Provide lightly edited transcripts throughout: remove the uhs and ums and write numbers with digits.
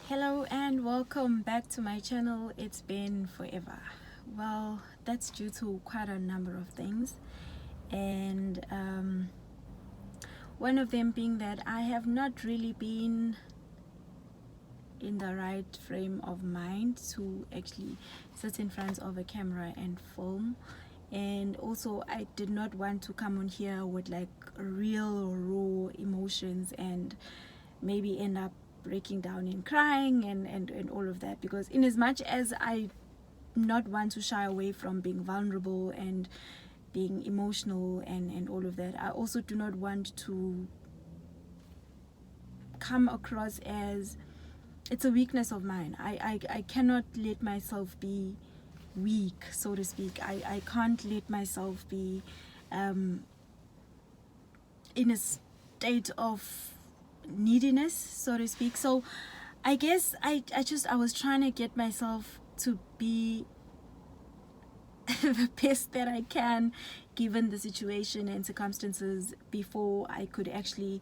Hello and welcome back to my channel. It's been forever. Well, that's due to quite a number of things, and one of them being that I have not really been in the right frame of mind to actually sit in front of a camera and film. And also, I did not want to come on here with like real raw emotions and maybe end up breaking down and crying and all of that, because in as much as I not want to shy away from being vulnerable and being emotional and all of that, I also do not want to come across as it's a weakness of mine. I cannot let myself be weak, so to speak. I can't let myself be in a state of neediness, so to speak. So I guess I was trying to get myself to be the best that I can given the situation and circumstances before I could actually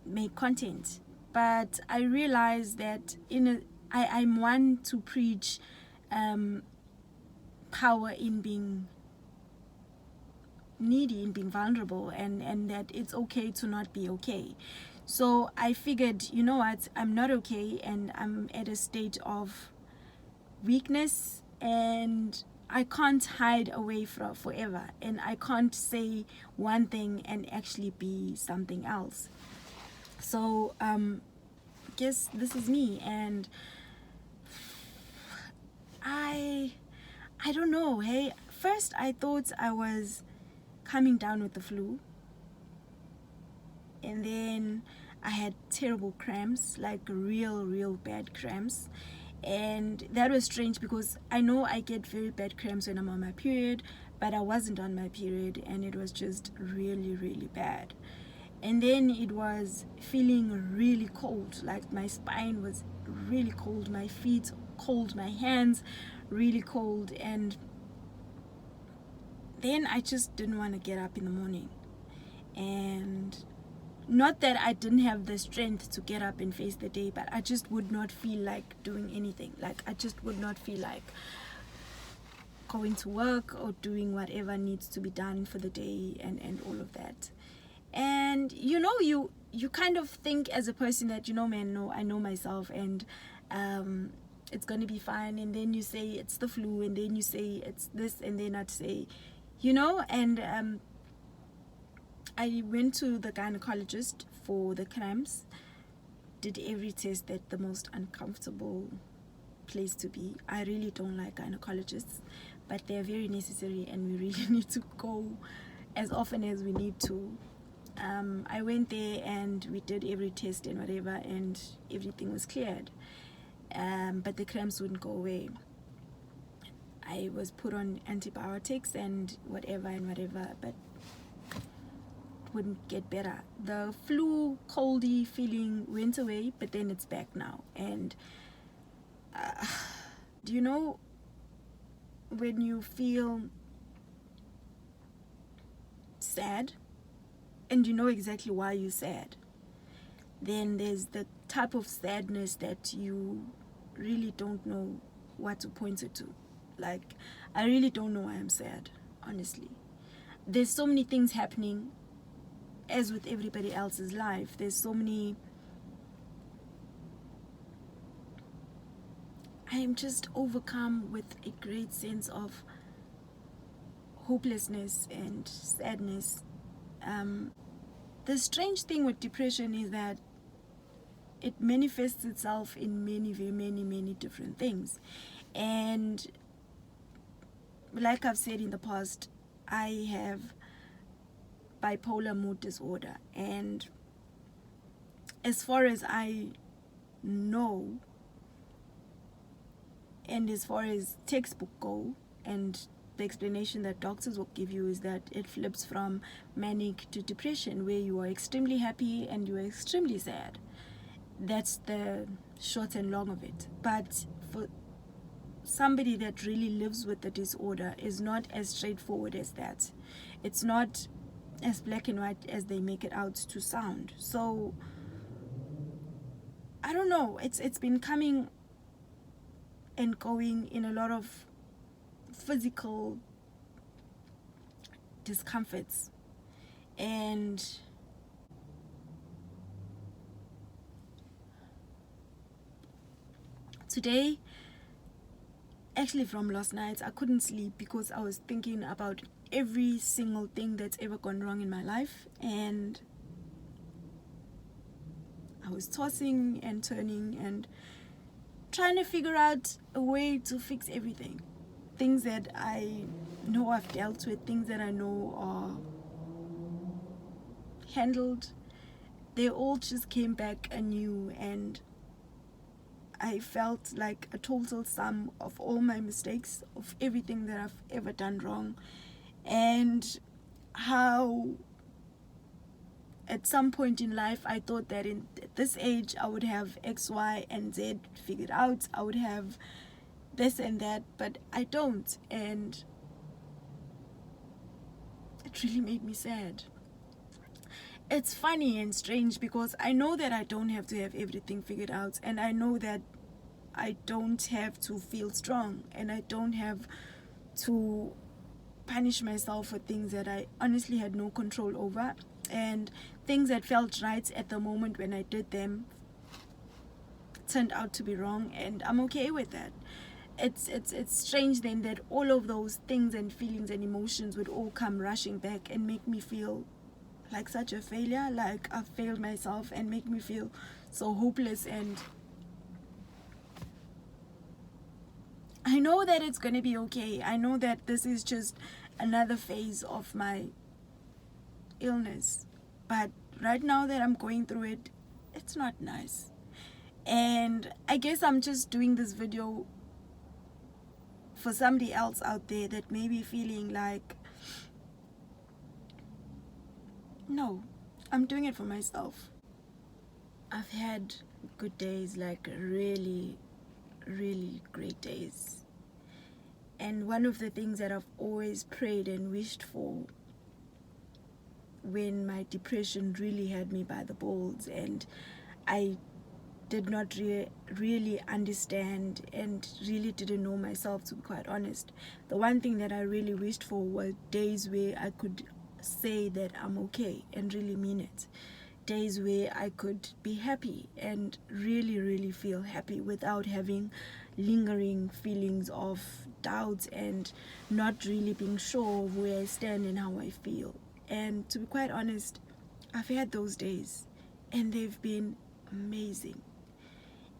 make content. But I realized that I'm one to preach power in being needy, in being vulnerable, and that it's okay to not be okay. So I figured, you know what, I'm not okay and I'm at a state of weakness, and I can't hide away from forever, and I can't say one thing and actually be something else. So guess this is me, and I don't know. Hey, first I thought I was coming down with the flu, and then I had terrible cramps, like real bad cramps. And that was strange because I know I get very bad cramps when I'm on my period, but I wasn't on my period, and it was just really bad. And then it was feeling really cold, like my spine was really cold, my feet cold, my hands really cold. And then I just didn't want to get up in the morning. And not that I didn't have the strength to get up and face the day, but I just would not feel like doing anything. Like I just would not feel like going to work or doing whatever needs to be done for the day and all of that. And you know, you kind of think as a person that, you know, man, no, I know myself, and it's gonna be fine. And then you say it's the flu, and then you say it's this, and then I'd say, you know. And I went to the gynecologist for the cramps, did every test at the most uncomfortable place to be. I really don't like gynecologists, but they're very necessary, and we really need to go as often as we need to. I went there and we did every test and whatever, and everything was cleared, but the cramps wouldn't go away. I was put on antibiotics and whatever, but wouldn't get better. The flu coldy feeling went away, but then it's back now. And do you know when you feel sad and you know exactly why you're sad? Then there's the type of sadness that you really don't know what to point it to. Like, I really don't know why I'm sad, honestly. There's so many things happening, as with everybody else's life. There's so many. I am just overcome with a great sense of hopelessness and sadness. The strange thing with depression is that it manifests itself in many different things. And like I've said in the past, I have bipolar mood disorder, and as far as I know, and as far as textbook go, and the explanation that doctors will give you is that it flips from manic to depression, where you are extremely happy and you are extremely sad. That's the short and long of it. But for somebody that really lives with the disorder, is not as straightforward as that. It's not as black and white as they make it out to sound. So I don't know, it's been coming and going in a lot of physical discomforts. And today, actually from last night, I couldn't sleep because I was thinking about every single thing that's ever gone wrong in my life, and I was tossing and turning and trying to figure out a way to fix everything. Things that I know I've dealt with, things that I know are handled, they all just came back anew, and I felt like a total sum of all my mistakes, of everything that I've ever done wrong, and how at some point in life I thought that in this age I would have X, Y, and Z figured out, I would have this and that, but I don't, and it really made me sad. It's funny and strange because I know that I don't have to have everything figured out, and I know that I don't have to feel strong, and I don't have to punish myself for things that I honestly had no control over, and things that felt right at the moment when I did them turned out to be wrong, and I'm okay with that. It's strange then that all of those things and feelings and emotions would all come rushing back and make me feel like such a failure, like I've failed myself, and make me feel so hopeless. And I know that it's going to be okay. I know that this is just another phase of my illness, but right now that I'm going through it, it's not nice. And I guess I'm just doing this video for somebody else out there that may be feeling like, no, I'm doing it for myself. I've had good days, like really, really great days. And one of the things that I've always prayed and wished for when my depression really had me by the balls and I did not really understand and really didn't know myself, to be quite honest, the one thing that I really wished for were days where I could say that I'm okay and really mean it. Days where I could be happy and really, really feel happy without having lingering feelings of doubt and not really being sure of where I stand and how I feel. And to be quite honest, I've had those days and they've been amazing.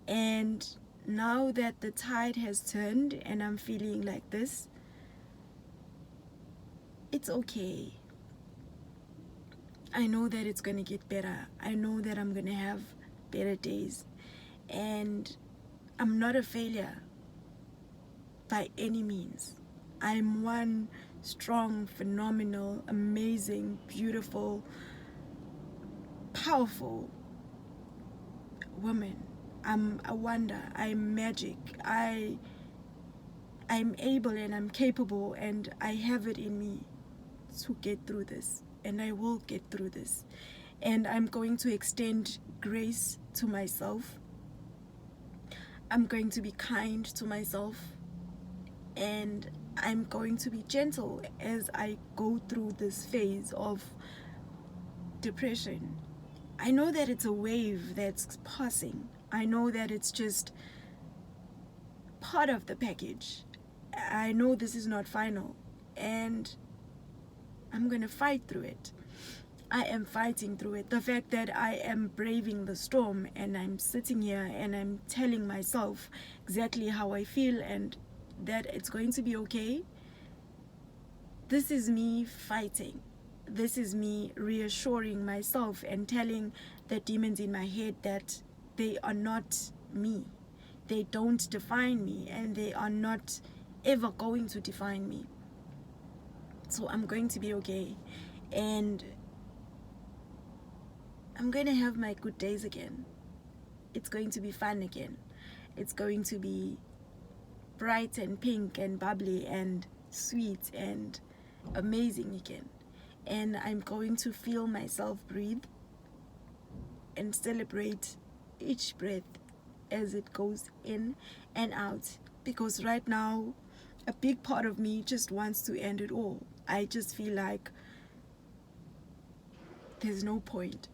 And now that the tide has turned and I'm feeling like this, it's okay. I know that it's going to get better. I know that I'm going to have better days. And I'm not a failure by any means. I'm one strong, phenomenal, amazing, beautiful, powerful woman. I'm a wonder. I'm magic. I'm able and I'm capable, and I have it in me to get through this, and I will get through this. And I'm going to extend grace to myself. I'm going to be kind to myself, and I'm going to be gentle as I go through this phase of depression. I know that it's a wave that's passing. I know that it's just part of the package. I know this is not final, and I'm gonna fight through it. I am fighting through it. The fact that I am braving the storm and I'm sitting here and I'm telling myself exactly how I feel and that it's going to be okay, this is me fighting. This is me reassuring myself and telling the demons in my head that they are not me. They don't define me, and they are not ever going to define me. So I'm going to be okay, and I'm going to have my good days again. It's going to be fun again. It's going to be bright and pink and bubbly and sweet and amazing again. And I'm going to feel myself breathe and celebrate each breath as it goes in and out, because right now a big part of me just wants to end it all. I just feel like there's no point.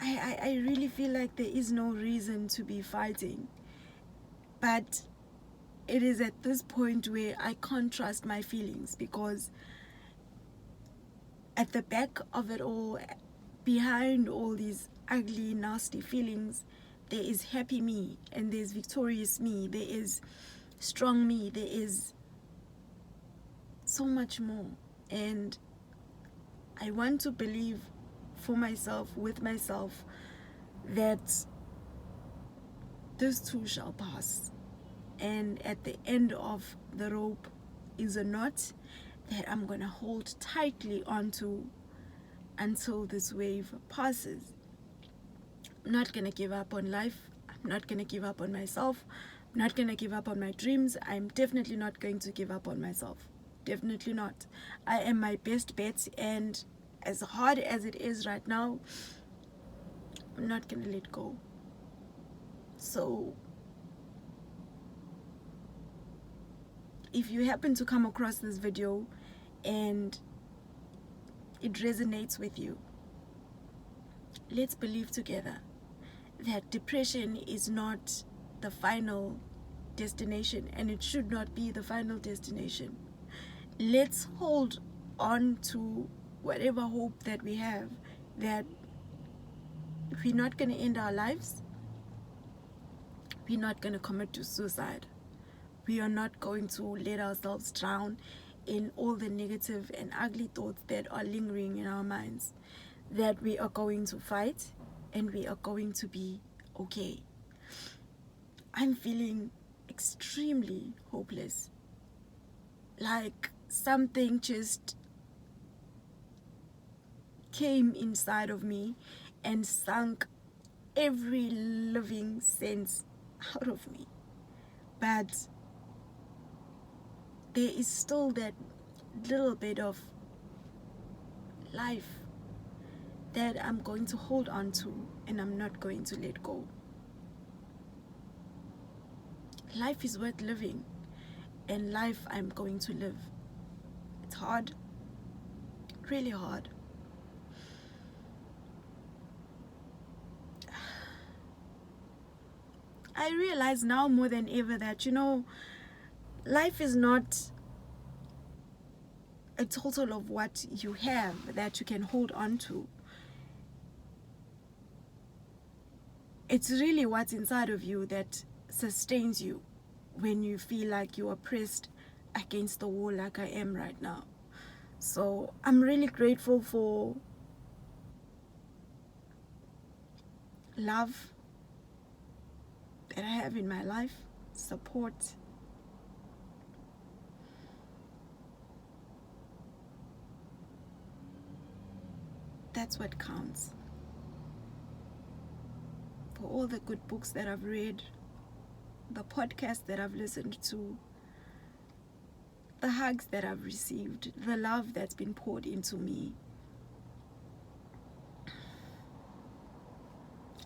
I really feel like there is no reason to be fighting. But it is at this point where I can't trust my feelings, because at the back of it all, behind all these ugly, nasty feelings, there is happy me, and there's victorious me, there is strong me, there is so much more. And I want to believe for myself, with myself, that this too shall pass. And at the end of the rope is a knot that I'm gonna hold tightly onto until this wave passes. I'm not gonna give up on life. I'm not gonna give up on myself. I'm not gonna give up on my dreams. I'm definitely not going to give up on myself. Definitely not. I am my best bet, and as hard as it is right now, I'm not gonna let go. So if you happen to come across this video and it resonates with you, let's believe together that depression is not the final destination, and it should not be the final destination. Let's hold on to whatever hope that we have, that we're not going to end our lives, we're not going to commit to suicide, we are not going to let ourselves drown in all the negative and ugly thoughts that are lingering in our minds, that we are going to fight and we are going to be okay. I'm feeling extremely hopeless, like something just came inside of me and sunk every living sense out of me. But there is still that little bit of life that I'm going to hold on to, and I'm not going to let go. Life is worth living, and life I'm going to live. It's hard, really hard. I realize now more than ever that, life is not a total of what you have that you can hold on to. It's really what's inside of you that sustains you when you feel like you are pressed against the wall like I am right now. So I'm really grateful for love that I have in my life, support. That's what counts. For all the good books that I've read, the podcasts that I've listened to, the hugs that I've received, the love that's been poured into me,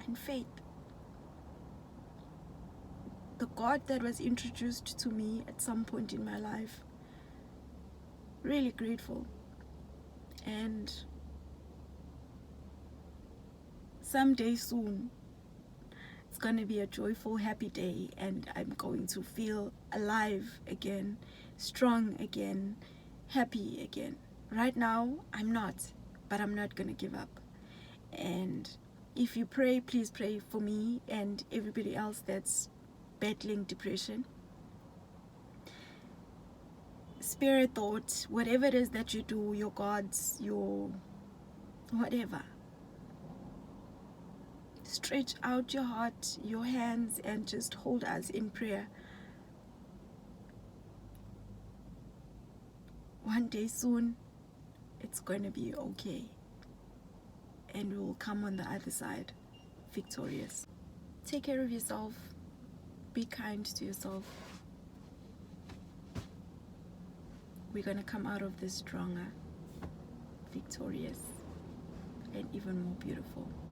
and faith. The God that was introduced to me at some point in my life. Really grateful. And someday soon, it's going to be a joyful, happy day, and I'm going to feel alive again, strong again, happy again. Right now, I'm not, but I'm not going to give up. And if you pray, please pray for me and everybody else that's battling depression. Spirit thought, whatever it is that you do, your gods, your whatever, stretch out your heart, your hands, and just hold us in prayer. One day soon, it's going to be okay, and we will come on the other side victorious. Take care of yourself. Be kind to yourself. We're going to come out of this stronger, victorious, and even more beautiful.